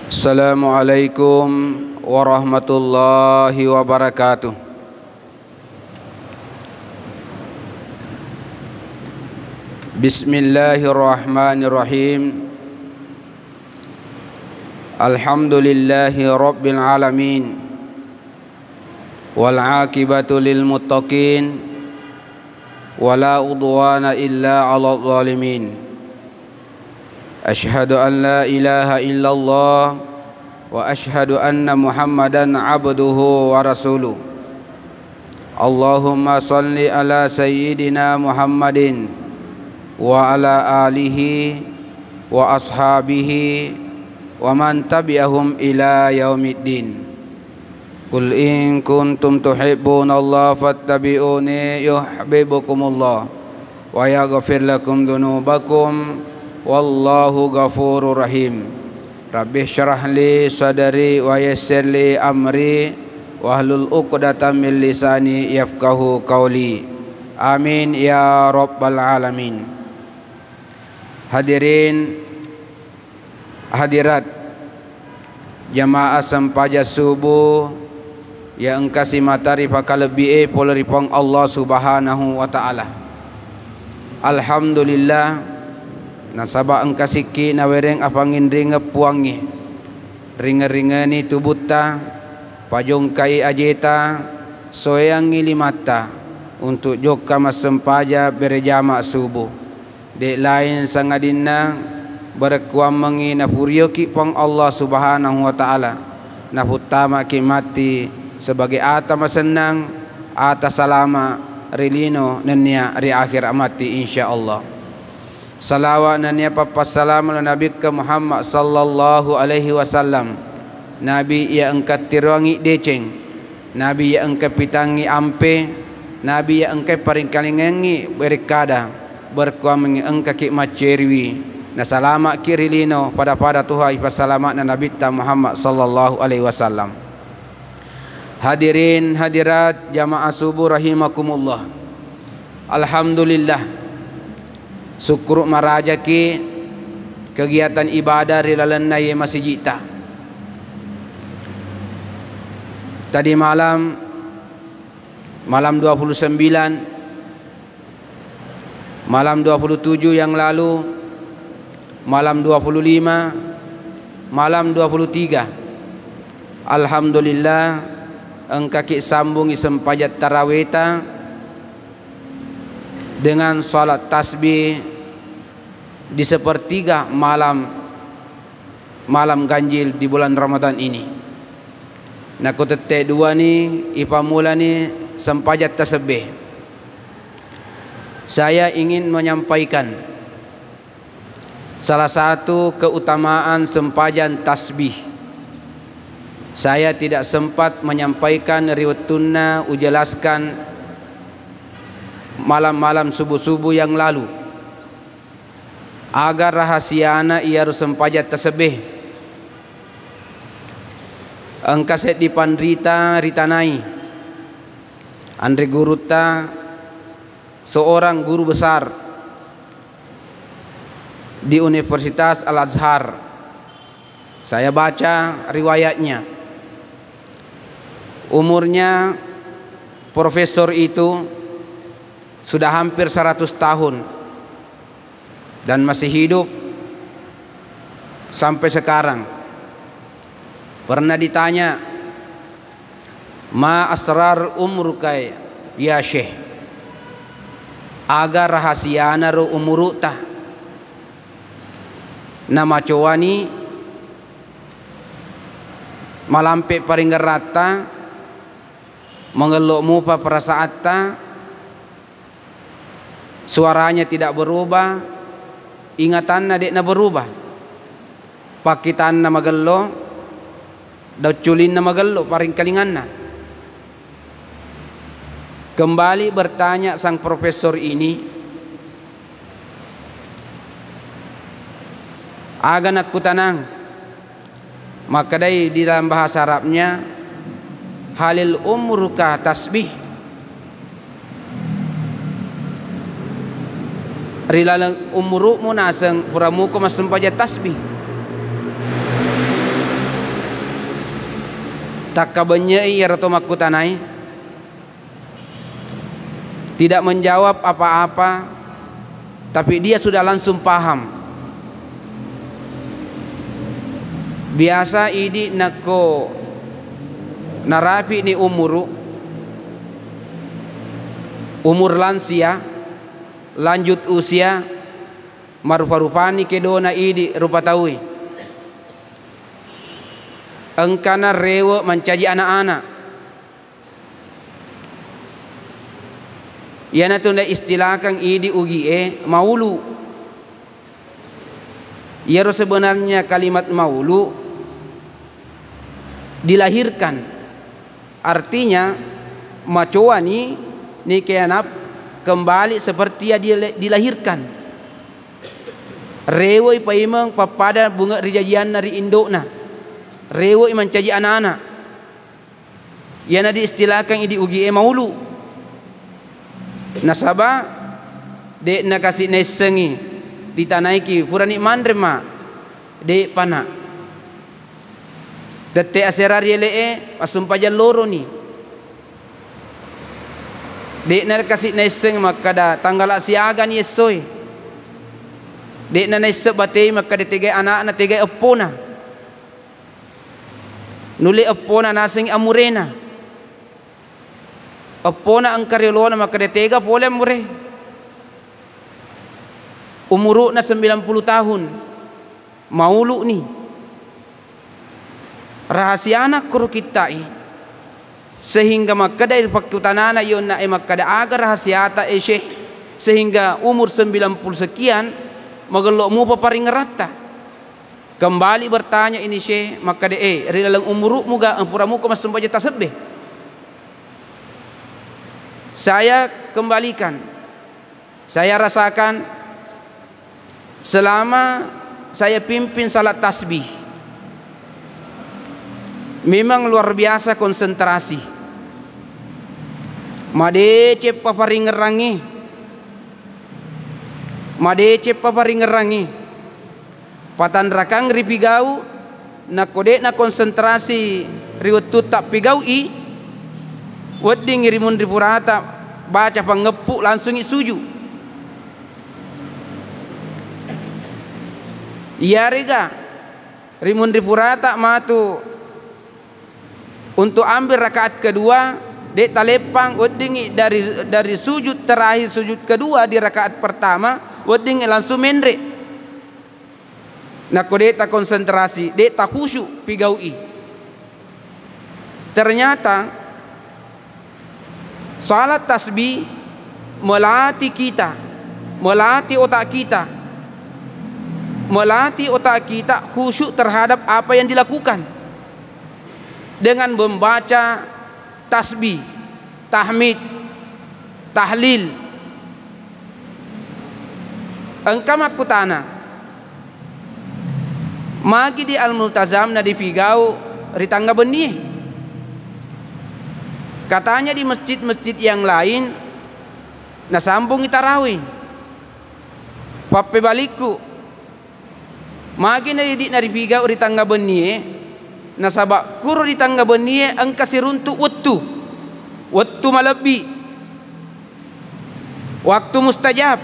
Assalamualaikum warahmatullahi wabarakatuh. Bismillahirrahmanirrahim. Alhamdulillahi rabbil alamin. Wal aqibatu lil muttaqin. Wala udwana illa 'alal zalimin. Ashhadu an la ilaha illallah wa ashhadu anna Muhammadan abduhu wa rasuluh. Allahumma salli ala sayyidina Muhammadin wa ala alihi wa ashabihi wa man tabi'ahum ila yaumiddin. Qul in kuntum tuhibbunallaha fattabi'uni yuhibbukumullah wa yaghfir lakum dhunubakum wallahu ghafurur rahim. Rabbi syrah li sadri wa yassir li amri wahlul 'uqdatam min lisani yafqahu qawli. Amin ya rabbal alamin. Hadirin hadirat jamaah sempaja subuh yang engkasi matari pakalebi poleripong Allah Subhanahu wa taala. Alhamdulillah nasaba engkasiki nawereng apangin ringe puangi ringe ni tubuta pajong kai ajeta soyang limata untuk joka masempaja berjama subuh dek lain sangadina berkuam mengina purioki pong Allah Subhanahu wa taala na utama ki mati sebagai ata masenang ata salama rilino nenia ri akhir mati insyaallah. Salawat dan papasalam ala Nabi ke Muhammad sallallahu alaihi wasallam. Nabi yang engkat tiruangi deceng, Nabi yang engkat pitangi ampe, Nabi yang engkat paringkalingengi berkada berkuam engkat ki macerwi. Na salamat kirilino pada Tuhan ipasalamat na Nabi ta Muhammad sallallahu alaihi wasallam. Hadirin hadirat jamaah subuh rahimakumullah. Alhamdulillah syukur marajaki kegiatan ibadah rilalana ye masjidta. Tadi malam 29, malam 27 yang lalu, malam 25, malam 23. Alhamdulillah engkaki sambungi sempajat taraweta dengan salat tasbih di sepertiga malam ganjil di bulan Ramadan ini. Naku tete dua ni ipamula ni sempajat tasbih. Saya ingin menyampaikan salah satu keutamaan sempajan tasbih. Saya tidak sempat menyampaikan riwayatuna ujelaskan malam-malam subuh-subuh yang lalu agar rahasiana ia harus sempajat tasbih. Engkaset di pandrita ritanai Andre Guruta seorang guru besar di Universitas Al-Azhar. Saya baca riwayatnya. Umurnya profesor itu sudah hampir 100 tahun dan masih hidup sampai sekarang. Pernah ditanya, ma asrar umruka ya syekh, agar rahasiana ru umuruta nama cowani malampe paringgerata mengeluk mupa perasaata, suaranya tidak berubah, ingatanna dekna berubah, pakitanna magello, dauculinna magello paring kalinganna. Kembali bertanya sang profesor ini, agan aku tanang, maka dari di dalam bahasa Arabnya halil umruka tasbih, rilalang umru munasang puramu ko masempaja tasbih. tak kabenyai ya roto makutanai, tidak menjawab apa-apa, tapi dia sudah langsung paham. Biasa idi nako narapi ni umur lansia, lanjut usia, marupa-rupani kedona idi rupa taui. Engkana rewa mencaji anak-anak. Yana tunda istilahkan idi ugie maulu. Yaro sebenarnya kalimat maulu dilahirkan, artinya macoa ni kenap kembali seperti dia dilahirkan. Rewa ipaimang papada bunga rijajian dari indokna, rewa mencaji anak-anak. Yana diistilahkan idi ugie maulu. Nasaba dek nakasih nesengi ditanaiki furani mandrema dek pana dete aserari lee asumpaja loro ni dek nakasih neseng makada tanggal siaga ni esoy dek na nesek batei makada tiga anak na tiga epona nuli epona nasing amurena epona angkarilona makada tiga pole mure umuru na 90 tahun maulu ni rahasia anak kuru kita sehingga makada irfaktutanana yon na makada agar rahasia ta syekh sehingga umur 90 sekian magelok mu paparing rata kembali bertanya ini syekh makada rilalang umuru muga ampuramu ko masumbaja tasbih. Saya kembalikan, saya rasakan selama saya pimpin salat tasbih memang luar biasa konsentrasi. Madece paparingerangi, patan rakang ripigau na kode na konsentrasi riwetut tak pigau wedding ngirimun ripurata baca pangepuk langsung isuju. Iya rega rimun ripurata matu untuk ambil rakaat kedua dek talepang wedding dari sujud terakhir sujud kedua di rakaat pertama wedding langsung mendre. Nak kode tak konsentrasi dek tak khusyuk pigaui. Ternyata salat tasbih melatih kita, melatih otak kita khusyuk terhadap apa yang dilakukan dengan membaca tasbih, tahmid, tahlil. Engkau makutana magi di al-multazam na di Figau ritangga benih. Katanya di masjid-masjid yang lain na sambung tarawih. Pape baliku magi na di Figau ritangga benih na sabak kuro ritangga benih engka siruntu wattu malabi waktu mustajab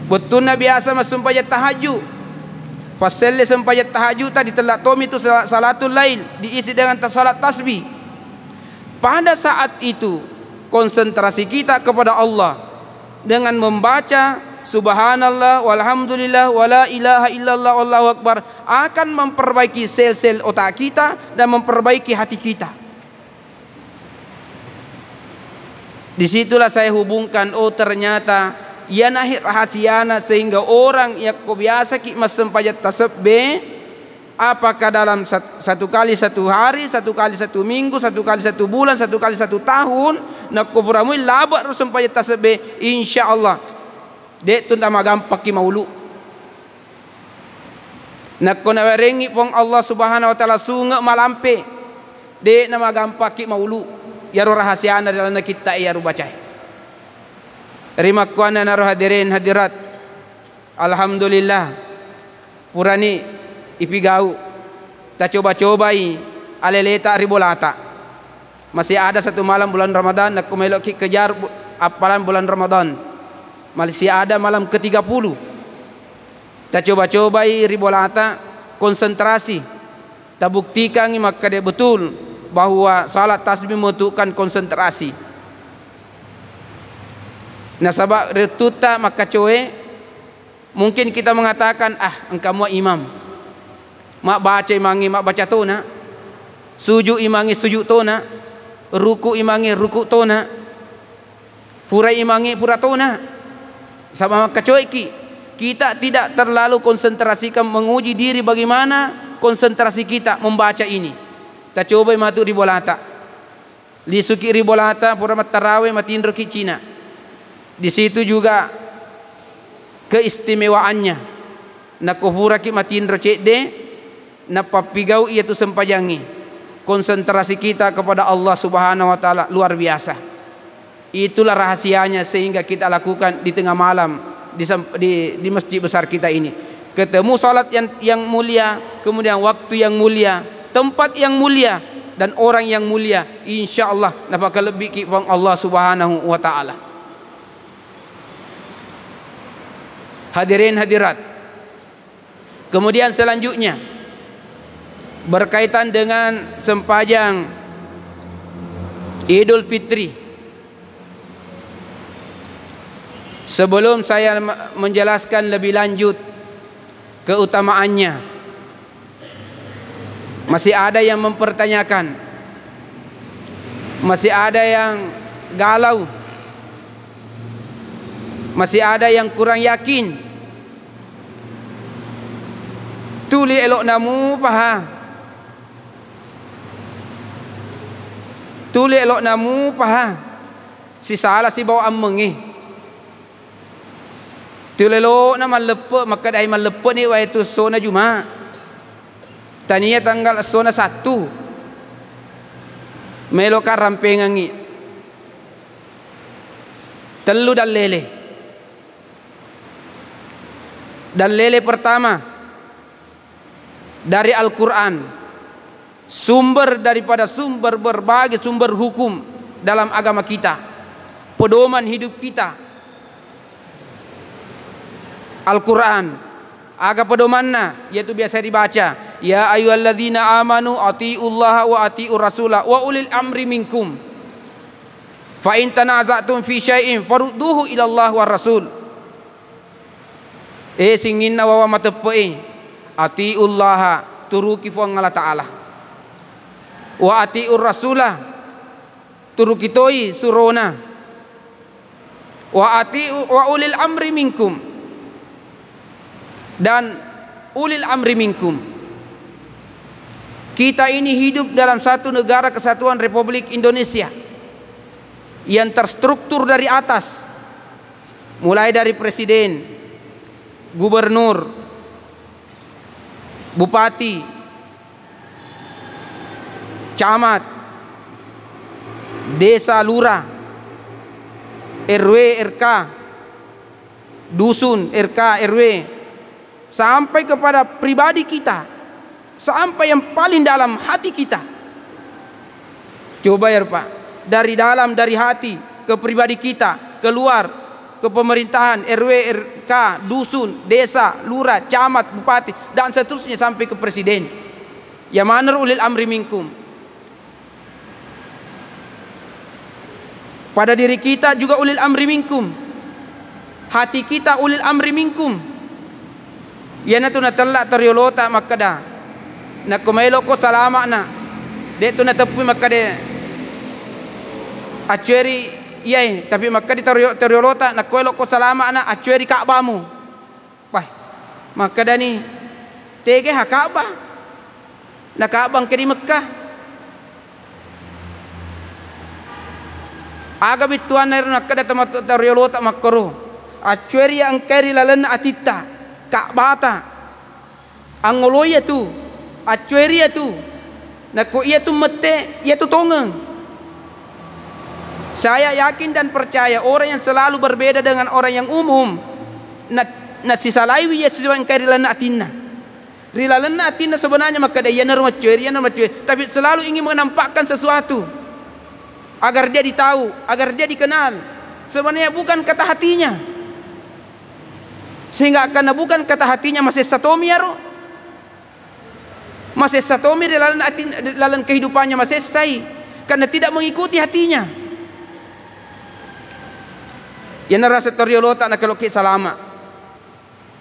betul na biasa masumpaya tahajud paselle sempaya tahajud tadi telah tomi itu salatul lail diisi dengan salat tasbih. Pada saat itu konsentrasi kita kepada Allah dengan membaca subhanallah walhamdulillah wala ilaha illallah wallahu akbar akan memperbaiki sel-sel otak kita dan memperbaiki hati kita. Disitulah saya hubungkan, oh ternyata ia nahir rahasiana sehingga orang yang biasa ki masempajat tasbih apakah dalam satu kali satu hari, satu kali satu minggu, satu kali satu bulan, satu kali satu tahun nak kupuramu labat rusempajat tasbih insyaallah dek tu nama gampak ki maulu nak kona werengi pong Allah subhanahu wa ta'ala sunga malampe dek nama gampak ki maulu ya rahasia na dalam kita ya rubacai. Terima kuana naruh hadirin hadirat, alhamdulillah purani ipigau ta coba-cobai aleleta ribolata. Masih ada satu malam bulan Ramadan nak melok kejar apalan bulan Ramadan. Masih ada malam ke-30. Kita coba-cobai ribolata, konsentrasi. Kita buktikan maka dia betul bahwa salat tasbih membutuhkan konsentrasi. Nah sabab retuta maka coe mungkin kita mengatakan engkau mau imam. Mak baca imangi mak baca tona. Sujud imangi sujud tona. Ruku imangi ruku tona. Pura imangi pura tona. Sama maka coe kita tidak terlalu konsentrasikan menguji diri bagaimana konsentrasi kita membaca ini. Kita coba matu ribolata. Lisuki ribolata pura tarawih matindro ki Cina. Di situ juga keistimewaannya. Na kohura ki matindro cede na papigau ia tu sempajangi. Konsentrasi kita kepada Allah Subhanahu wa taala luar biasa. Itulah rahasianya sehingga kita lakukan di tengah malam di masjid besar kita ini. Ketemu salat yang mulia, kemudian waktu yang mulia, tempat yang mulia dan orang yang mulia, insyaallah dapat lebih kibang Allah Subhanahu wa taala. Hadirin hadirat. Kemudian selanjutnya berkaitan dengan sempajang Idul Fitri. Sebelum saya menjelaskan lebih lanjut keutamaannya, masih ada yang mempertanyakan, masih ada yang galau, masih ada yang kurang yakin. Tuli elok namu paha, tuli elok namu paha, si salah si bawa ammengi. Tulelo na malepo maka dai malepo ni wa itu sona Jumat. Tania tanggal sona 1. Melo ka rampengangi. Telu dan lele. Dan lele pertama dari Al-Qur'an. Sumber daripada sumber berbagai sumber hukum dalam agama kita. Pedoman hidup kita. Al-Quran aga pedomanna yaitu biasa dibaca ya ayyuhalladzina amanu atiullaha wa atiur rasulah wa ulil amri minkum fa in tanaza'tum fi syai'in farudduhu ila Allah war rasul singinna wa matepe atiullaha turuki fu Allah taala wa atiur rasulah turuki toi surona wa ulil amri minkum dan ulil amri minkum. Kita ini hidup dalam satu negara kesatuan Republik Indonesia yang terstruktur dari atas, mulai dari presiden, gubernur, bupati, camat, desa, lurah, RW, RK, dusun, RK, RW, sampai kepada pribadi kita, sampai yang paling dalam hati kita. Coba ya Pak, dari dalam, dari hati ke pribadi kita, keluar ke pemerintahan, RW, RK, dusun, desa, lurah, camat, bupati, dan seterusnya sampai ke presiden. Ya mana ulil amri minkum. Pada diri kita juga ulil amri minkum. Hati kita ulil amri minkum. Yana tu na telak teriolota makada na kumelo ko salama na de tu na tepi makade acueri yai tapi makadi teriolota na kuelo ko salama na acueri Ka'bamu pai makada ni tege ha Ka'bah na Ka'bah ke di Mekah aga bituan na nakada teriolota makro acueri ang keri lalan atita Ka'bata angoloya tu acueria tu nako ia tu mete ia tu tongeng. Saya yakin dan percaya orang yang selalu berbeda dengan orang yang umum na si salaiwi ya siwan karilan atinna Rilalan atina sebenarnya maka dia yana macam, tapi selalu ingin menampakkan sesuatu agar dia ditahu, agar dia dikenal. Sebenarnya bukan kata hatinya. Sehingga karena bukan kata hatinya masih satomi ya roh. Masih satomi dalam kehidupannya masih selesai karena tidak mengikuti hatinya. Yang rasa teriolota nak kalau kita salama.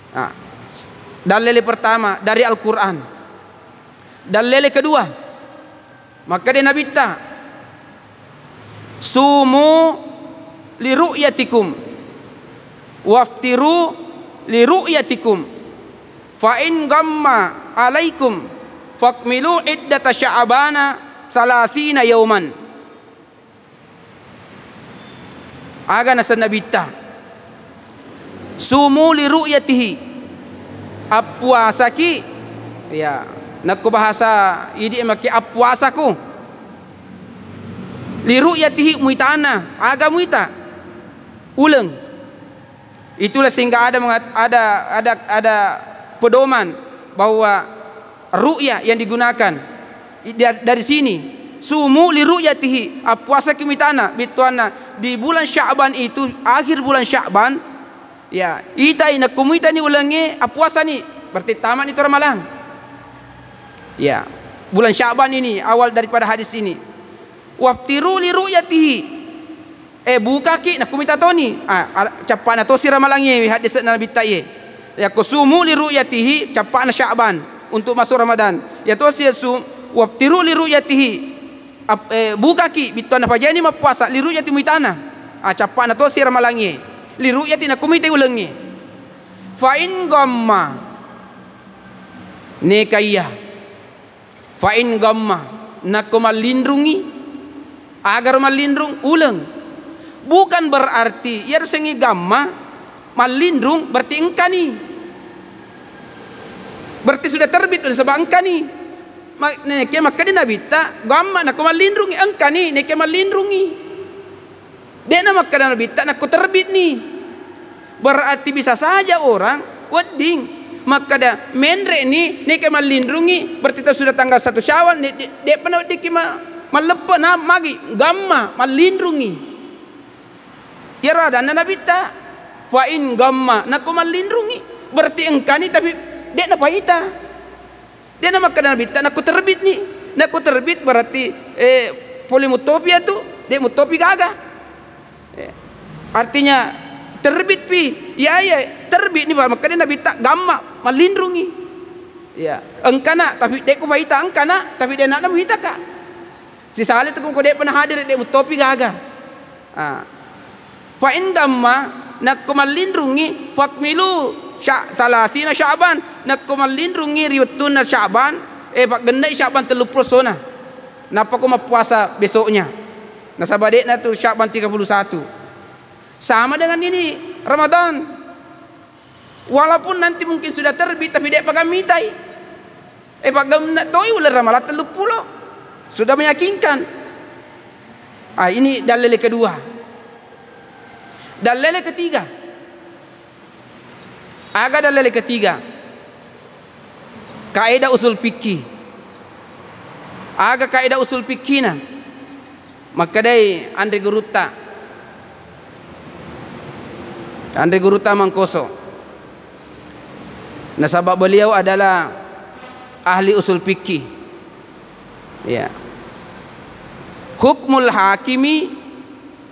Nah, dalil pertama dari Al-Quran. Dalil kedua, maka dia Nabi ta sumu li ru'yatikum waftiru li ru'yatikum fa in gamma alaikum fakmilu iddata sya'bana 30 yauman. Aga nasa Nabi ta sumu li ru'yatihi, apuasaki ya nakku bahasa ini maki apuasaku li ru'yatihi muitana, aga muita ulang. Itulah sehingga ada pedoman bahwa ru'ya yang digunakan dari sini sumu li ru'yatihi, puasa kimitana bituana di bulan Sya'ban itu, akhir bulan Sya'ban ya, ita ina kumita ni ulangi puasa ni berarti tamat itu ramalan ya, bulan Sya'ban ini awal daripada hadis ini. Waftiru li ru'yatihi, buka ki nak kumita toni capan atau si ramalangi hadis Nabi taye ya, kusumu li ru'yatihi capan Sya'ban untuk masuk Ramadan ya, to si sum waftiru li ru'yatihi, buka ki bituan apa jadi ma puasa li ru'yati mitana capan atau si ramalangi li ru'yati nak kumita ulangi. Fa in gamma nekaya, fa in gamma nak malindrungi, agar malindrung ulang, bukan berarti ya sengi gamma malindrung berarti engkani, berarti sudah terbit sebab engkani. Neke maka di Nabi ta gamma nak malindrungi engkani, neke malindrungi dia nama kada Nabi ta nak terbit ni, berarti bisa saja orang wedding maka dah mendre ni neke malindrungi berarti sudah tanggal 1 Syawal dia pernah diki malepa na magi gamma malindrungi ya rada Nabi ta fa in gamma nak malindrungi berarti engkani, tapi dia napa ita dia nama kada Nabi ta nak terbit ni, nak terbit berarti polimutopia tu dia mutopi gaga artinya terbit pi ya terbit ni maka dia Nabi ta gamma malindrungi ya engkana, tapi dia ku baita engkana tapi dia nak namu hita ka si salih tu ko dia pernah hadir dia mutopi gaga fa in gamma nak malindrungi fakmilu 30 Sya'ban, nak malindrungi riutun Sya'ban pak gendai Sya'ban 30 sona napa ko puasa besoknya nah sabadik na tu Sya'ban 31 sama dengan ini Ramadan, walaupun nanti mungkin sudah terbit tapi dia pagamitai pagamna toy ulah ramalan 30 sudah meyakinkan. Ini dalil kedua. Dalil ketiga, agak dalil ketiga kaidah usul fikih, agak kaidah usul fikih na maka dai Andre Guruta Mangkoso. Nasabah beliau adalah ahli usul fikih. Ya. Hukmul hakimi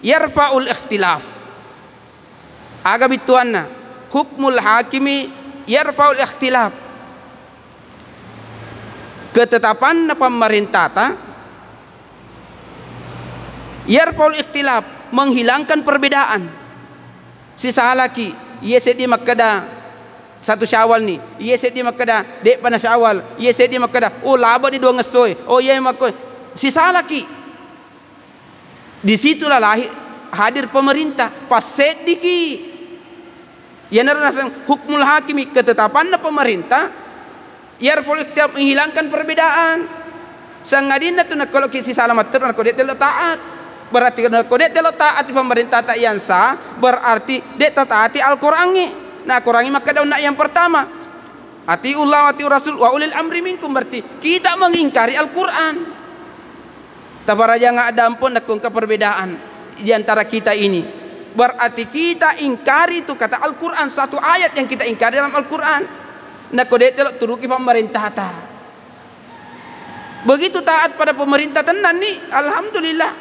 yarfa'ul ikhtilaf. Aga bituanna. Hukmul hakimi yarfa'ul ikhtilaf. Ketetapan pemerintah ta yarfa'ul ikhtilaf, menghilangkan perbedaan. Si sahalaki ia sedi makada 1 Syawal ni, ia sedi makada dek pana Syawal, ia sedi makada laba di 2 ngesoy, ia makoi si sahalaki. Disitulah lahir hadir pemerintah pas sediki ya narasang hukmul hakimi, ketetapan pemerintah yar politik menghilangkan perbedaan sangadina tu nak kalau kisi salamat ter nak dia taat. Berarti kalau dia tidak taati pemerintah tak yang sah, berarti dia tak taati Al-Quran. Nah, Quran maka daun yang pertama Atiullah wa atiur rasul wa ulil amri minkum, berarti kita mengingkari Al-Quran. Tabaraja nggak ada pun nakung keperbedaan di antara kita ini. Berarti kita ingkari itu kata Al-Quran, satu ayat yang kita ingkari dalam Al-Quran. Nak kode telok turuki pemerintah ta. Begitu taat pada pemerintah tenan nih, alhamdulillah.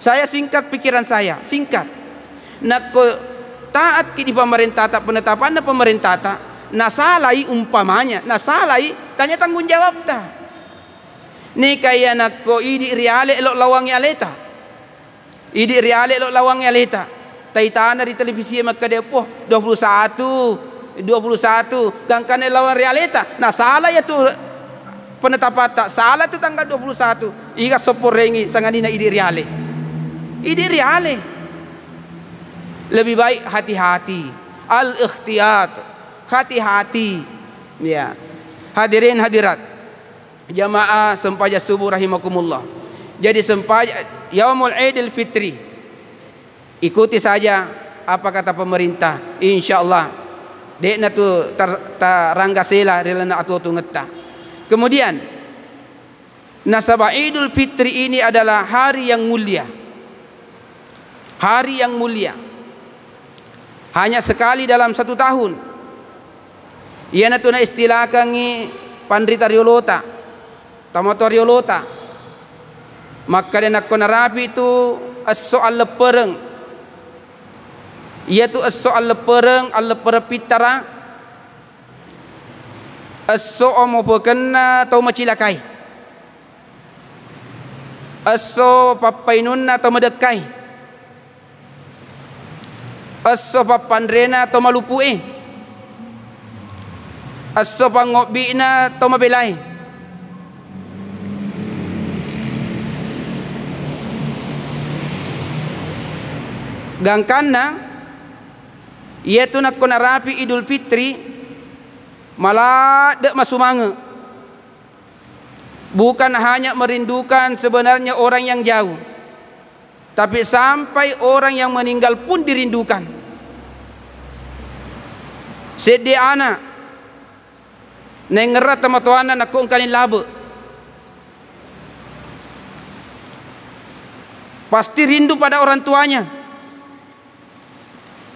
Saya singkat pikiran saya, singkat. Nak taat di pemerintah ta, penetapan pemerintah ta. Nasalai umpamanya, nasalai tanya tanggung jawab ta. Nih kayak nak idi reale elok lawang aleta. Idi reale elok lawang aleta. Taitana di televisi maka depoh 21 dan kan lawan realita. Nah salah ya tu penetapan tak salah tu tanggal 21. Iga soporengi sanganina idi reale. Idi reale. Lebih baik hati-hati. Al-ikhtiyat. Hati-hati. Ya. Hadirin hadirat. Jamaah sempaja subuh rahimakumullah. Jadi sempaja Yaumul Aidil Fitri. Ikuti saja apa kata pemerintah. Insyaallah dekna tu tarangga sela relana atu tu ngeta. Kemudian nasabah Idul Fitri ini adalah hari yang mulia. Hari yang mulia. Hanya sekali dalam satu tahun. Ia natuna istilah kangi pandrita riolota. Tamato riolota. Maka dia nak konarapi itu as-soal lepereng. Iaitu as-soal lepereng al-leperepitara as-so'o mopokena atau macilakai as-so papainunna atau medekai as-so papandrena atau malupue as-so pangobina atau mabelai gangkana iaitu nak konarapi Idul Fitri malah dek masumange. Bukan hanya merindukan sebenarnya orang yang jauh, tapi sampai orang yang meninggal pun dirindukan. Sedih anak nengerat sama tuana nak kongkalin labe. Pasti rindu pada orang tuanya.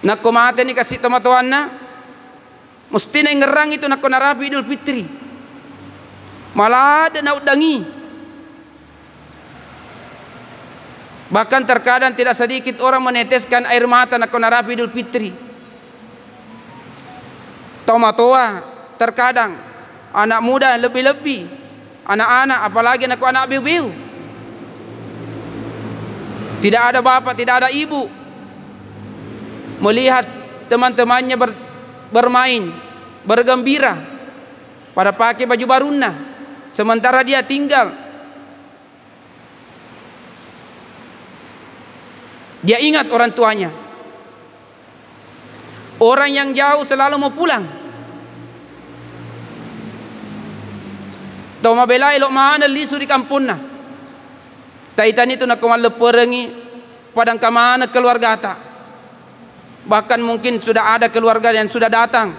Nak komate ni kasih teman-teman na mesti ngerang itu nak konarapi Idul Fitri malah ada nak udangi. Bahkan terkadang tidak sedikit orang meneteskan air mata nak konarapi Idul Fitri. Tomatoa terkadang anak muda lebih-lebih anak-anak apalagi anak biu-biu tidak ada bapak tidak ada ibu melihat teman-temannya bermain, bergembira pada pakai baju baruna, sementara dia tinggal. Dia ingat orang tuanya. Orang yang jauh selalu mau pulang. Tau mabela elok mana lisu di kampungna. Taitan itu nak kumal leperengi padang kamana keluarga ta. Bahkan mungkin sudah ada keluarga yang sudah datang.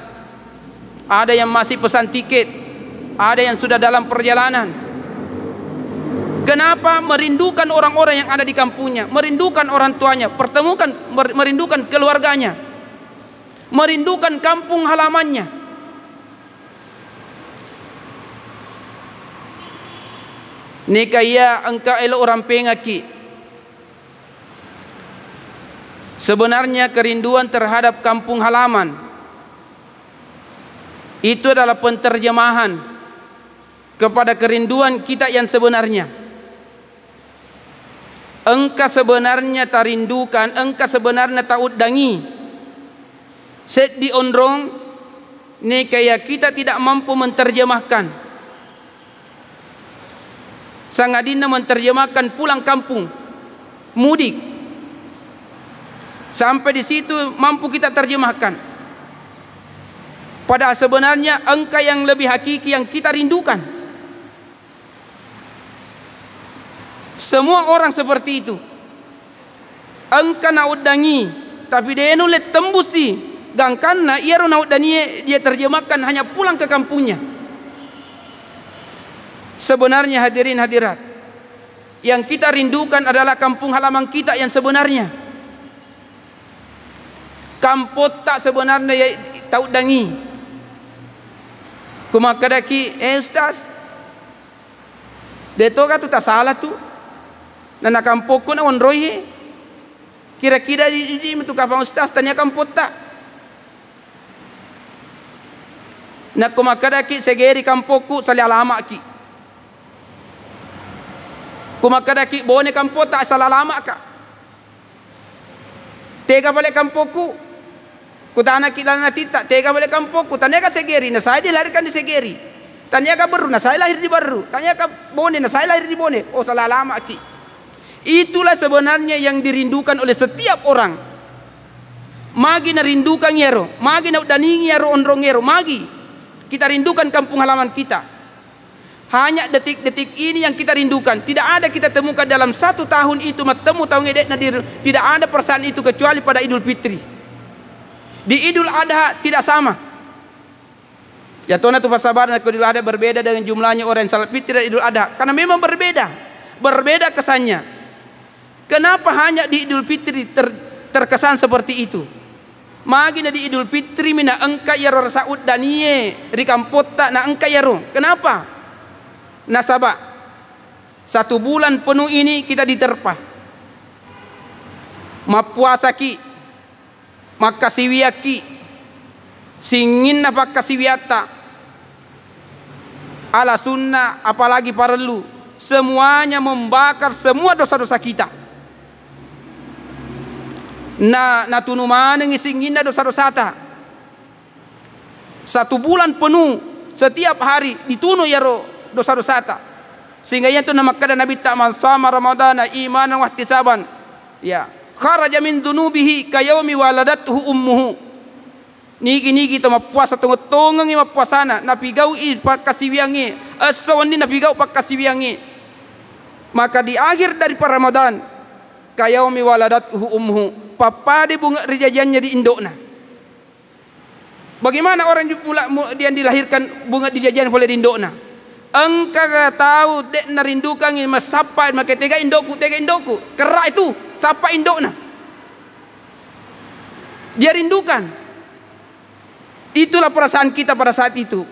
Ada yang masih pesan tiket. Ada yang sudah dalam perjalanan. Kenapa? Merindukan orang-orang yang ada di kampungnya, merindukan orang tuanya, merindukan keluarganya, merindukan kampung halamannya. Nikaya engkau elok orang pengaki. Sebenarnya kerinduan terhadap kampung halaman itu adalah penterjemahan kepada kerinduan kita yang sebenarnya. Engkau sebenarnya tak rindukan, engkau sebenarnya tak udangi. Set di ondrong ni kayak kita tidak mampu menterjemahkan. Sangadina menterjemahkan pulang kampung, mudik. Sampai di situ mampu kita terjemahkan. Padahal sebenarnya engkau yang lebih hakiki yang kita rindukan. Semua orang seperti itu. Engkau nak udangi, tapi dia nulet tembusi gangkanna ia naud dan dia terjemahkan hanya pulang ke kampungnya. Sebenarnya hadirin hadirat, yang kita rindukan adalah kampung halaman kita yang sebenarnya. Kampot tak sebenarnya ya tahu dangi. Kumakadaki ustaz, deto ka tu tak salah tu. Nana kampok ko na onroy. Kira-kira di tu kapang ustaz tanya kampot tak. Na kumakadaki segeri kampokku sali alama ki. Kumakadaki bone kampot tak salah lama ka. Tega balik kampokku. Kutana kita natita, tega balik kampokku. Tanya ka segeri, na saya dilahirkan di segeri. Tanya ka Baru, na saya lahir di Baru. Tanya ka Bone, na saya lahir di Bone. Oh salah lama ki. Itulah sebenarnya yang dirindukan oleh setiap orang. Magi na rindukan yero, magi na daningi yero onrong yero, magi kita rindukan kampung halaman kita. Hanya detik-detik ini yang kita rindukan. Tidak ada kita temukan dalam 1 tahun itu matemu tahun edek nadir. Tidak ada perasaan itu kecuali pada Idul Fitri. Di Idul Adha tidak sama. Ya tona tu pasabar nak Idul Adha berbeda dengan jumlahnya orang yang salat fitri dan Idul Adha karena memang berbeda. Berbeda kesannya. Kenapa hanya di Idul Fitri terkesan seperti itu? Magina di Idul Fitri mina engka yaro saud danie ri kampota na engka yaro. Kenapa? Nasaba 1 bulan penuh ini kita diterpa. Mapuasa ki makasiwiaki singin apa kasiwiata ala sunnah apalagi parelu semuanya membakar semua dosa-dosa kita. Na tunu maneng singin dosa-dosa ta. 1 bulan penuh setiap hari ditunu yaro dosa-dosa ta. Sehingga itu nama kada Nabi tak sama Ramadana imanan wa ihtisaban. Ya, kharaja min dunubihi kayaumi waladathu ummuhu. Niki to mapuasa tunggu-tunggu mapuasana napigau pakasiwiangi asawani napigau pakasiwiangi. Maka di akhir dari Ramadan kayaumi waladathu ummuhu papade bunga rijajannya di indokna. Bagaimana orang dia dilahirkan bunga dijajan oleh di indokna? Engkau tahu dek narindukan mas sapa make tega indokku kerak itu sapa indokna. Dia rindukan. Itulah perasaan kita pada saat itu.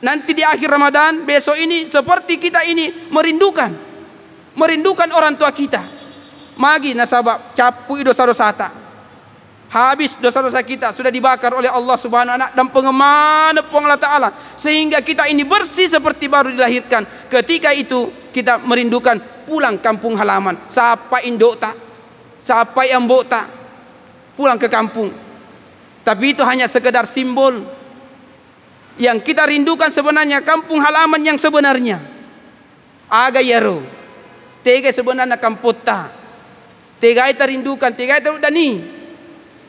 Nanti di akhir Ramadan besok ini seperti kita ini merindukan orang tua kita. Magi nasabab capu dosa-dosa ta. Habis dosa-dosa kita sudah dibakar oleh Allah Subhanahu wa taala dan pengemana Allah Taala sehingga kita ini bersih seperti baru dilahirkan. Ketika itu kita merindukan pulang kampung halaman. Sapa indok tak, sapa ambok tak, pulang ke kampung. Tapi itu hanya sekedar simbol. Yang kita rindukan sebenarnya kampung halaman yang sebenarnya. Aga yaro, tega sebenarnya kampota. Tega kita rindukan, tega kita dani.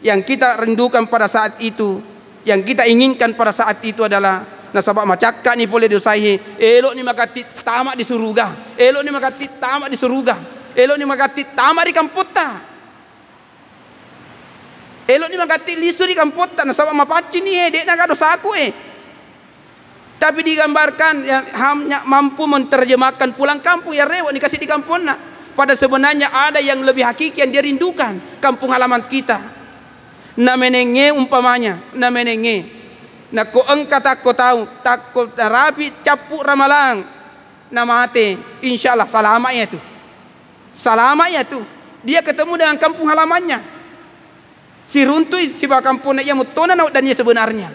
Yang kita rindukan pada saat itu, yang kita inginkan pada saat itu adalah nasabak macakka ni boleh dosahi, elok ni makati tamak di surga, elok ni makati tamak di surga, elok ni makati tamak di kampota, elok ni makati lisu di kampota, nasabak mapaci ni dek naga dosaku Tapi digambarkan yang hanya mampu menerjemahkan pulang kampung ya rewok dikasih di kampungna. Pada sebenarnya ada yang lebih hakiki yang dia rindukan, kampung halaman kita. Na menenge umpamanya, na menenge. Na ko engka tak ko tahu, tak ko rapi capu ramalang. Na mate, insyaallah selamatnya itu. Selamatnya itu. Dia ketemu dengan kampung halamannya. Si runtui si kampung yang mutona dan dia sebenarnya.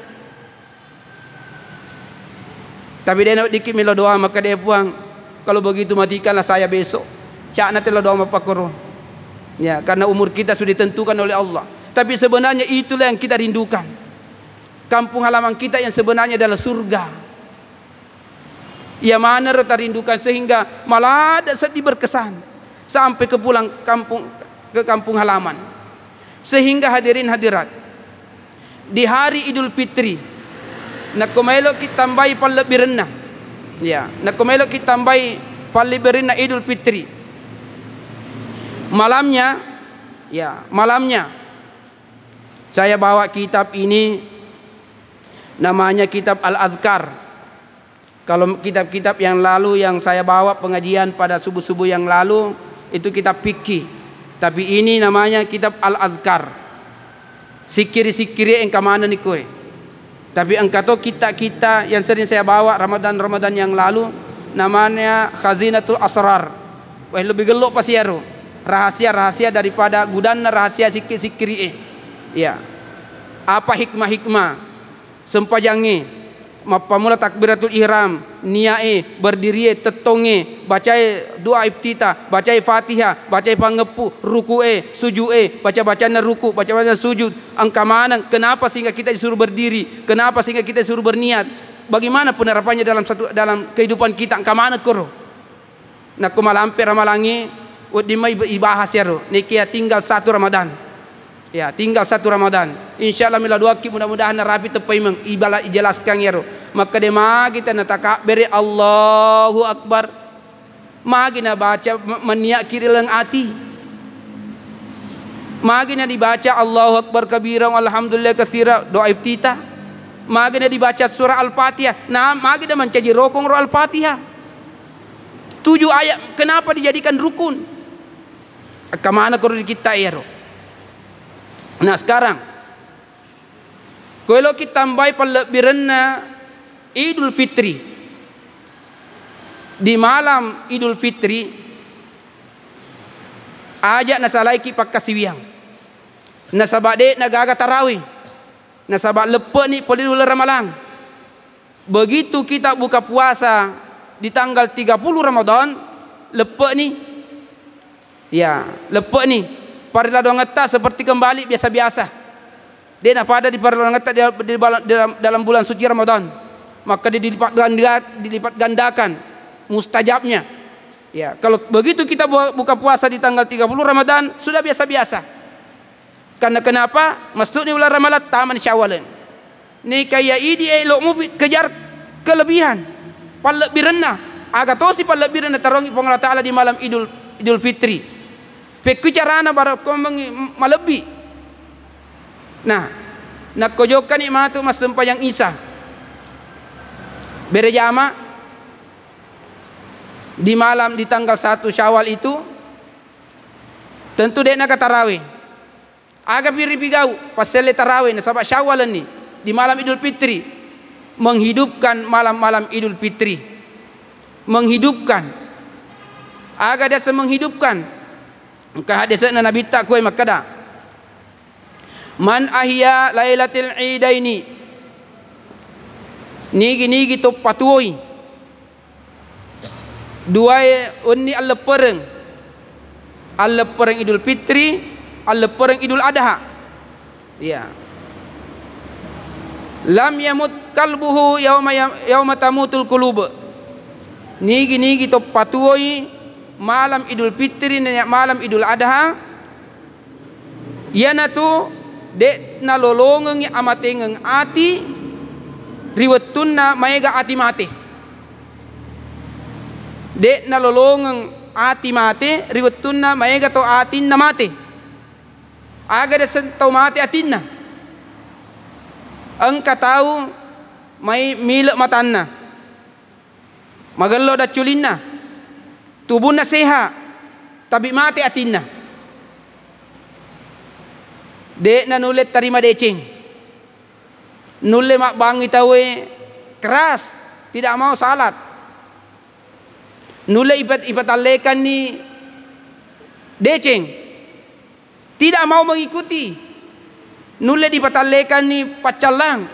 Tapi dia nak dikit melo doa maka dia buang. Kalau begitu matikanlah saya besok. Cak nanti lo doa mapakoro. Ya, karena umur kita sudah ditentukan oleh Allah. Tapi sebenarnya itulah yang kita rindukan. Kampung halaman kita yang sebenarnya adalah surga. Ya mana kita rindukan sehingga malah ada sedih berkesan sampai ke kampung halaman. Sehingga hadirin hadirat di hari Idul Fitri nak kumelo kita tambahi lebih rendah. Ya, nak kumelo kita tambahi lebih rendah Idul Fitri. Malamnya, ya malamnya Saya bawa kitab ini, namanya kitab Al-Adhkar. Kalau kitab-kitab yang lalu yang saya bawa pengajian pada subuh-subuh yang lalu, itu kitab fikih. Tapi ini namanya kitab Al-Adhkar. Sikiri-sikiri engkau mana ni kue. Tapi engkau tahu kita yang sering saya bawa Ramadan yang lalu, namanya Khazinatul Asrar. Wah, lebih gelok pasiaru. Rahasia-rahasia daripada gudana rahasia sikiri-sikiri. Ya. Apa hikmah-hikmah sempajangi pamula takbiratul ihram, niae, berdiri, tetonge, bacai doa iftitah, bacai Fatihah, bacai pangepu, ruku'e, suju'e, baca-bacanya ruku, baca-bacanya sujud. Angka mana? Kenapa sehingga kita disuruh berdiri? Kenapa sehingga kita disuruh berniat? Bagaimana penerapannya dalam kehidupan kita? Angka mana koro? Nak kumalampir ramalangi udimai ibahas ya ro. Nikia tinggal 1 Ramadan. Ya, tinggal 1 Ramadan. Insyaallah mila doa ki mudah-mudahan rapi tepai meng ibala ijelaskan ya ro. Maka dema kita nataka beri Allahu Akbar. Magi na baca meniak kiri leng ati. Magi na dibaca Allahu Akbar kabira alhamdulillah katsira doa iftitah. Magi na dibaca surah Al-Fatihah. Nah, magi na mencaji rokong ro Al-Fatihah. 7 ayat kenapa dijadikan rukun? Kemana kalau kita ya ro? Nah sekarang kalau kita tambahi pelebirannya Idul Fitri, di malam Idul Fitri ajak nasalaiki pakasiwiang nasabade nagaga tarawih nasabak lepe ni polidul ramalang. Begitu kita buka puasa di tanggal 30 Ramadan lepe ni ya lepe ni parila doang ngeta seperti kembali biasa-biasa. Dia nak pada di parila doang ngeta dalam bulan suci Ramadan. Maka dia dilipat gandakan mustajabnya. Ya, kalau begitu kita buka puasa di tanggal 30 Ramadan sudah biasa-biasa. Karena kenapa? Masuk di bulan Ramadan taman Syawal. Ni kayak idi elokmu kejar kelebihan. Lebih rendah. Agak tosi lebih rendah tarongi Allah Taala di malam Idul Fitri. Pekucarana barakong malebi. Nah, nak kojokan ikmatu mas sempayang Isa. Berjama di malam di tanggal 1 Syawal itu tentu dia nak tarawih. Agak pigau pasal tarawih nasabak Syawal ni di malam Idul Fitri menghidupkan malam-malam Idul Fitri. Menghidupkan. Agak dia menghidupkan. Maka hadisnya Nabi tak kuai makada. Man ahya lailatul idaini. Nigi to patuoi. Dua unni al-pereng. Al-pereng Idul Fitri, al-pereng Idul Adha. Ya. Lam yamut kalbuhu yauma tamutul qulub. Nigi to patuoi malam Idul Fitri dan malam Idul Adha yana tu dek na lolongeng amatengeng ati riwettunna maega ati mate dek na lolongeng ati mate riwettunna maega to atinna mate aga de sentau mate atinna engka tahu mai milek matanna magello da culinna tubuhnya sehat tapi mati atinna. Dek na nulet tarima deceng. Nulle mak bangi tawe keras, tidak mau salat. Nulle ipat alekan ni deceng. Tidak mau mengikuti. Nulle dipatalekan ni pacalang,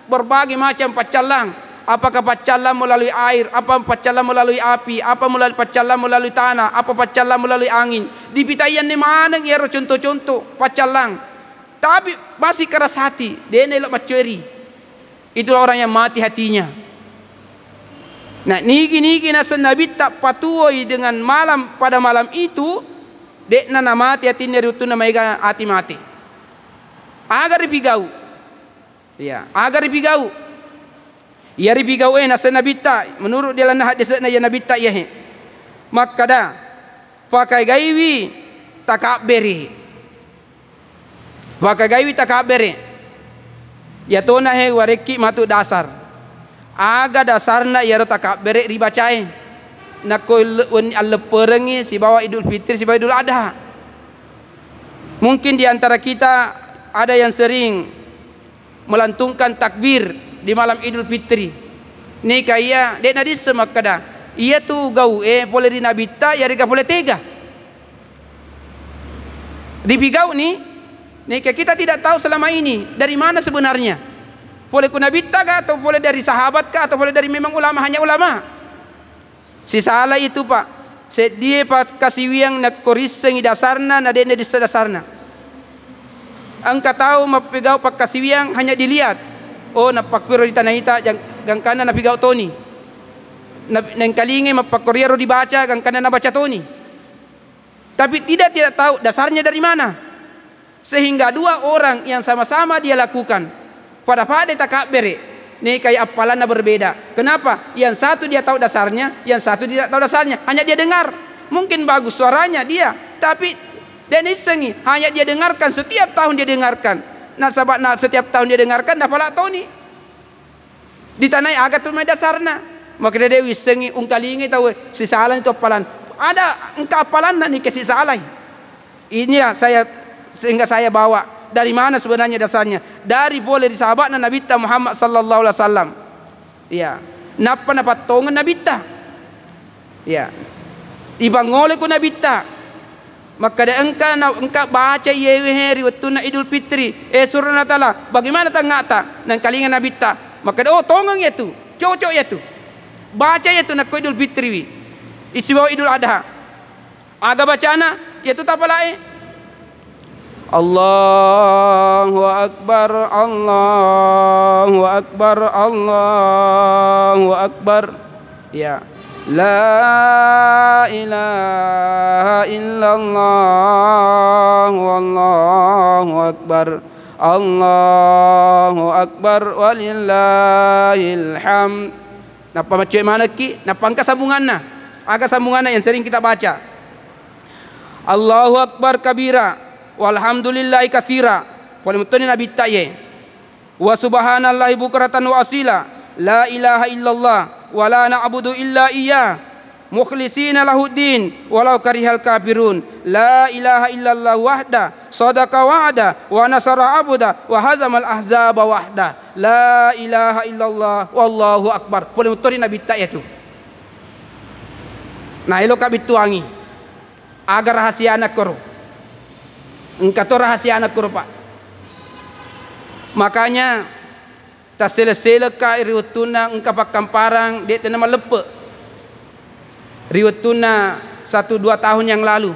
berbagai macam pacalang. Apakah pacalan melalui air, apa pacalan melalui api, apa melalui pacalan melalui tanah, apa pacalan melalui angin. Di pitayan ni mana ya contoh-contoh pacalan. Tapi masih keras hati, dia nelok macuri. Itulah orang yang mati hatinya. Nah, nigi nasa Nabi tak patuoi dengan malam pada malam itu, dek nana mati hatinya rutuna maiga hati mati. Agar dipigau. Ya, agar dipigau. Ya ripigau nasa Nabi tak menurut dia lana hadisna ya Nabi tak ya he. Maka dah pakai gaiwi takaberi. Waka gawi takabere. Ya tona he wareki matu dasar. Aga dasarna ya takabere ribacai. Nakoi Allah perengi si bawa Idul Fitri si bawa Idul Adha. Mungkin di antara kita ada yang sering melantungkan takbir di malam Idul Fitri. Ni kaya dek nadi semakada. Ia tu gau boleh dinabita ya rega boleh tega. Di pigau ni kita tidak tahu selama ini dari mana sebenarnya. Boleh kunabita kah atau boleh dari sahabat kah atau boleh dari memang ulama, hanya ulama. Si salah itu Pak. Set dia Pak kasiwiang nak koriseng dasarna na dene di dasarna. Angka tahu mapigau Pak kasiwiang hanya dilihat. Oh napakuro di tanah ita gang kanan napigau Tony. Nang kalingi mapakuriero dibaca gang kanan nabaca Tony. Tapi tidak tahu dasarnya dari mana. Sehingga dua orang yang sama-sama dia lakukan pada takabere. Nih kayak apalannya berbeda. Kenapa? Yang satu dia tahu dasarnya, yang satu tidak tahu dasarnya. Hanya dia dengar. Mungkin bagus suaranya dia, tapi dia nisengi. Hanya dia dengarkan, setiap tahun dia dengarkan. Nah sahabat, setiap tahun dia dengarkan, dah pala tahu ni. Di tanah agak tu dasarnya. Maka dia wisengi ungkalingi tahu si salah itu apalan. Ada engkau apalan nih ke si salah. Ini sehingga saya bawa. Dari mana sebenarnya dasarnya? Dari boleh di sahabat Nabi Muhammad sallallahu alaihi wasallam. Ya. Napa tongan Nabi ta? Ya. Ibangole ko Nabi ta. Maka da engka baca yewe riwayatuna Idul Fitri. Surah Natala. Bagaimana tangata nang kalingan Nabi ta? Maka tongan itu. Cocok itu. Baca itu nak Idul Fitri. Isi bawa Idul Adha. Aga bacana itu tapalai. Allahu Akbar, Allahu Akbar, Allahu Akbar. Ya. La ilaha illallah, Wallahu Akbar, Allahu Akbar, walillahil hamd. Napa macam mana ki? Napa angka sambunganna? Agak sambunganna yang sering kita baca. Allahu Akbar kabira. Walhamdulillahi katsira. Paling mutoni Nabi taye. Wa subhanallahi bukratan wa asila. La ilaha illallah wa la na'budu illa iyyah. Mukhlishina lahuddin walau karihal kafirun. La ilaha illallah wahda. Sadaqa wa'da wa nasara abda wa hazamal ahzaba wahda. La ilaha illallah wallahu akbar. Paling mutoni Nabi taye itu. Nah ilo kabituangi. Agar rahasia anak koro. Engkau tu rahasia anak kurpa. Makanya tak sele-sele ka riwatuna engkau pakam parang dia tenama lepe. Riwatuna 1-2 tahun yang lalu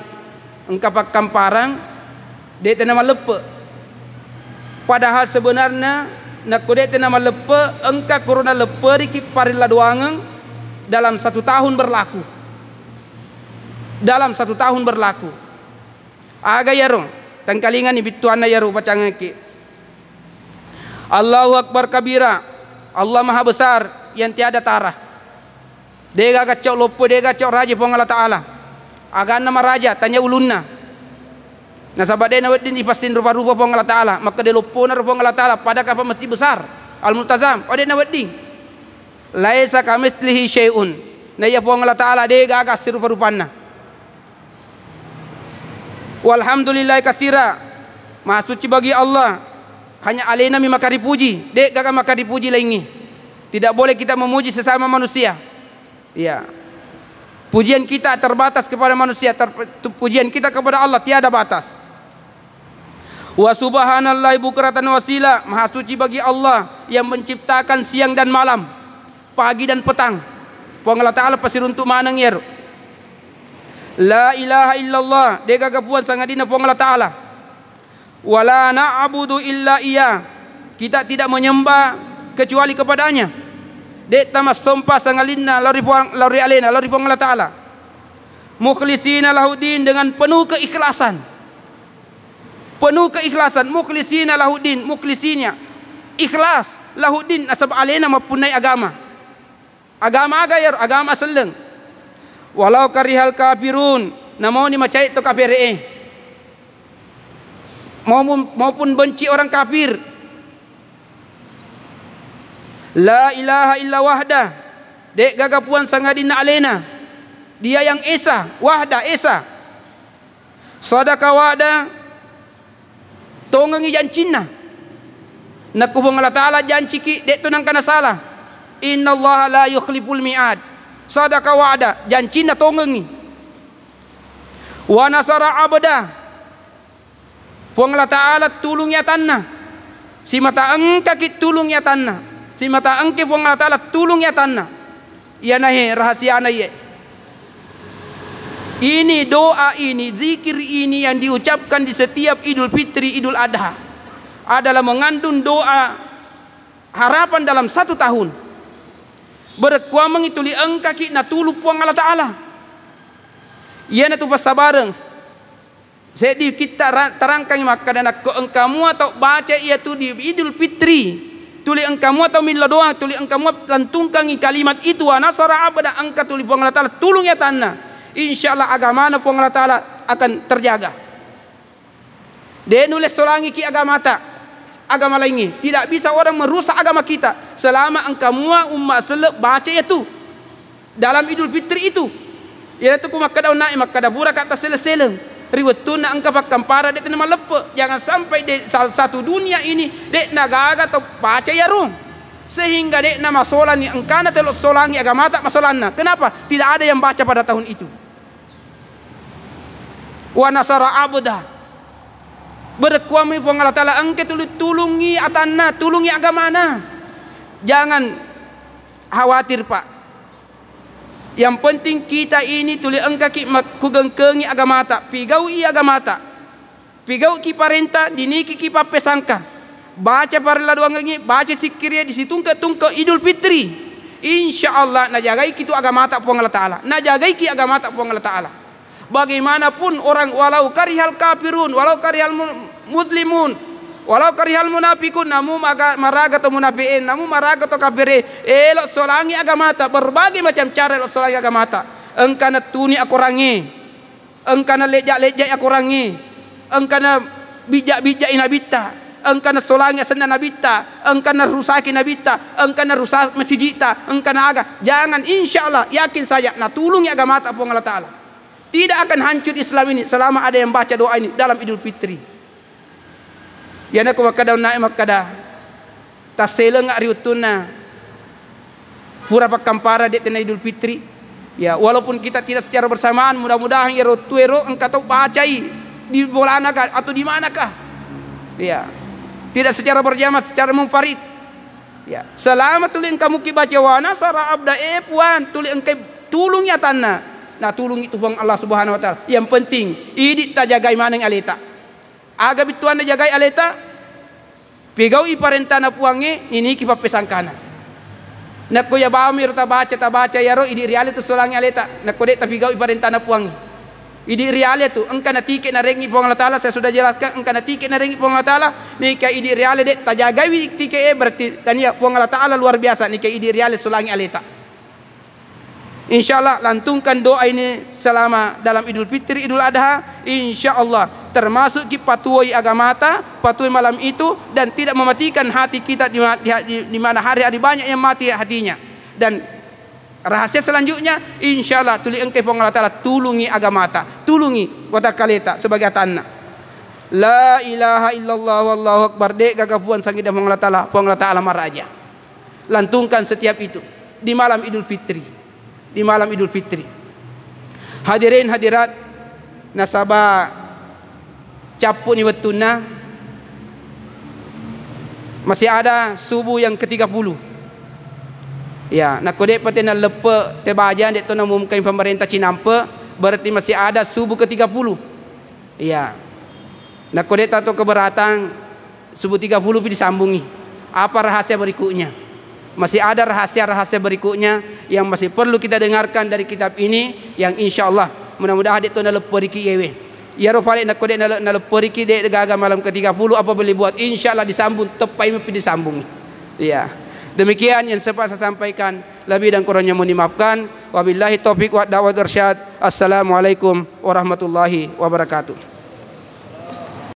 engkau pakam parang dia tenama lepe. Padahal sebenarnya nak dia tenama lepe engkau corona lepe di parilla doangan dalam 1 tahun berlaku. Dalam 1 tahun berlaku. Aga yarong tangkalingan ni bituana ya rupa cangaki. Allahu Akbar kabira. Allah Maha Besar yang tiada tara. Dega kacau lopo dega kacau raja pong Allah Taala. Agan nama raja tanya ulunna. Nah sahabat dia nawat din ipastin rupa-rupa pong Allah Taala. Maka dia lopo na rupa Allah Taala pada kapa mesti besar. Al-Multazam. Oh dia nawat din. Laisa kamitslihi syai'un. Nah ya pong Allah Taala dega agas rupa-rupana. Walhamdulillah katsira. Maha suci bagi Allah. Hanya alaina maka dipuji. Dek gagal maka dipuji lainnya. Tidak boleh kita memuji sesama manusia. Ya. Pujian kita terbatas kepada manusia. Pujian kita kepada Allah tiada batas. Wa subhanallahi bukratan wasila. Maha suci bagi Allah yang menciptakan siang dan malam, pagi dan petang. Pong Allah Taala pasir untuk manang yer. La ilaha illallah dega gapuan sangadina pong Allah Taala. Wala na'budu illa iya. Kita tidak menyembah kecuali kepadanya. Dek tamas sompa sangalina lori alena lori pong Allah Taala. Mukhlishina lahuddin dengan penuh keikhlasan. Penuh keikhlasan. Mukhlishina lahuddin. Mukhlisinya ikhlas lahuddin asab alena mapunai agama. Agama agayar agama seleng. Walau karihal kafirun, namun ni macai to kafire. maupun benci orang kafir. La ilaha illa wahdah, dek gagapuan sangadina alena, dia yang esa, wahda esa. Sadaka wa'da, tongengi jancinna. Nakufung Allah Ta'ala janci ki dek tunang kana salah. Inna Allah la yukhliful mi'ad. Sadaka wa'da, jancinna tongengi. Wa nasara abda, puang Allah Ta'ala tulung ya tanna. Si mata engka ki tulung ya tanna. Si mata engke puang Allah Ta'ala tulung ya tanna. Ya nahe rahasia nahe. Ini doa ini, zikir ini yang diucapkan di setiap Idul Fitri, Idul Adha adalah mengandung doa harapan dalam 1 tahun. Berkuamang itu li engka ki na tulu puang Allah Ta'ala. Ia na tu pasabareng. Jadi kita terangkan maka dan ke engkamu atau baca ia tu di Idul Fitri. Tuli engkamu atau mila doa, tuli engkamu lantungkan kalimat itu wa nasara abada engka tuli puang Allah Ta'ala tulung ya tanah. InsyaAllah agama na puang Allah Ta'ala akan terjaga. Dia nulis solangi ki agama tak, agama lainnya. Tidak bisa orang merusak agama kita selama engkau mua umat selep baca itu dalam Idul Fitri itu. Ya tu ku makada naik makada pura kata selesai. Riwetun na engkau pakam para dek nama lepe. Jangan sampai dek satu dunia ini dek nagaga atau baca ya rum. Sehingga dek nama solan ni engkau na telok solangi agama tak masolanna. Kenapa? Tidak ada yang baca pada tahun itu. Wa nasara abda, berkuami puang Allah Ta'ala engke tulungi atanna, tulungi agamana. Jangan khawatir pak. Yang penting kita ini tuli engka ki kugengkengi agama tak, pigau i agama tak, pigau ki parenta diniki ki papesangka. Baca parla doang ngi, baca sikirnya di situ tungke Idul Fitri. InsyaAllah najagai kitu agama tak puang Allah Ta'ala, najagai ki agama tak puang Allah Ta'ala. Bagaimanapun orang walau karihal kafirun, walau karihal muslimun, walau karihal munafikun, namu maraga to munafiin, namu maraga to kafirin, elok solangi agama tak, berbagai macam cara elok solangi agama tak. Engkana tuni aku rangi, engkana lejak aku rangi, engkana bijak inabita, engkana solangi sena nabita, engkana rusaki nabita, engkana rusak masjidita, engkana aga. Jangan, insyaallah yakin saya na tulungi agama tak puang Allah Ta'ala. Tidak akan hancur Islam ini selama ada yang baca doa ini dalam Idul Fitri. Ya nak makada naik makada taseleng ariutuna pura pakampara de tena Idul Fitri. Ya walaupun kita tidak secara bersamaan, mudah-mudahan ya rotuero engkau tahu bacai di bolanakah atau di manakah. Ya tidak secara berjamaah, secara munfarid. Ya selama tuli engkau muki baca wa nasara abda puan tuli engkau tulung ya tanah. Nah tulung itu puang Allah Subhanahu Wa Taala. Yang penting idik ta jagai maneng aleta. Aga bituan na jagai aleta. Pigau i parentana puange ini ki papesangkana. Nakko ya bamir ta baca ya ro idik riale tu solangi aleta. Nakko dek ta pigau i parentana puange. Idik riale tu engka na tiket na rengi puang Allah Taala, saya sudah jelaskan engka na tiket na rengi puang Allah Taala. Nika idik riale dek ta jagai tiket berarti tania puang Allah Taala luar biasa nika idik riale solangi aleta. InsyaAllah lantungkan doa ini selama dalam Idul Fitri, Idul Adha. InsyaAllah termasuk kita patuhi agama ta, patuhi malam itu dan tidak mematikan hati kita di mana hari-hari banyak yang mati hatinya. Dan rahasia selanjutnya InsyaAllah tuli engke puang Allah Ta'ala tulungi agama ta, tulungi wata kaleta sebagai tanna. La ilaha illallah wallahu akbar dek gagapuan sangida puang Allah Ta'ala maraja. Lantungkan setiap itu di malam Idul Fitri. Di malam Idul Fitri. Hadirin hadirat nasabah capu ni wetuna masih ada subuh yang ke-30. Ya, nak kodek patena lepe tebajan dek tona mumkai pemerintah Cinampe berarti masih ada subuh ke-30. Ya. Nak kodek tato keberatan subuh 30 disambungi. Apa rahasia berikutnya? Masih ada rahasia-rahasia berikutnya yang masih perlu kita dengarkan dari kitab ini yang insyaallah mudah-mudahan dek tu na leperiki yewe. Ya rofale nak kodek na leperiki dek gaga malam ke-30 apa boleh buat insyaallah disambung tepai mepi disambung. Ya. Demikian yang sempat saya sampaikan, lebih dan kurangnya mohon dimaafkan. Wabillahi taufik wa dawud irsyad. Assalamualaikum warahmatullahi wabarakatuh.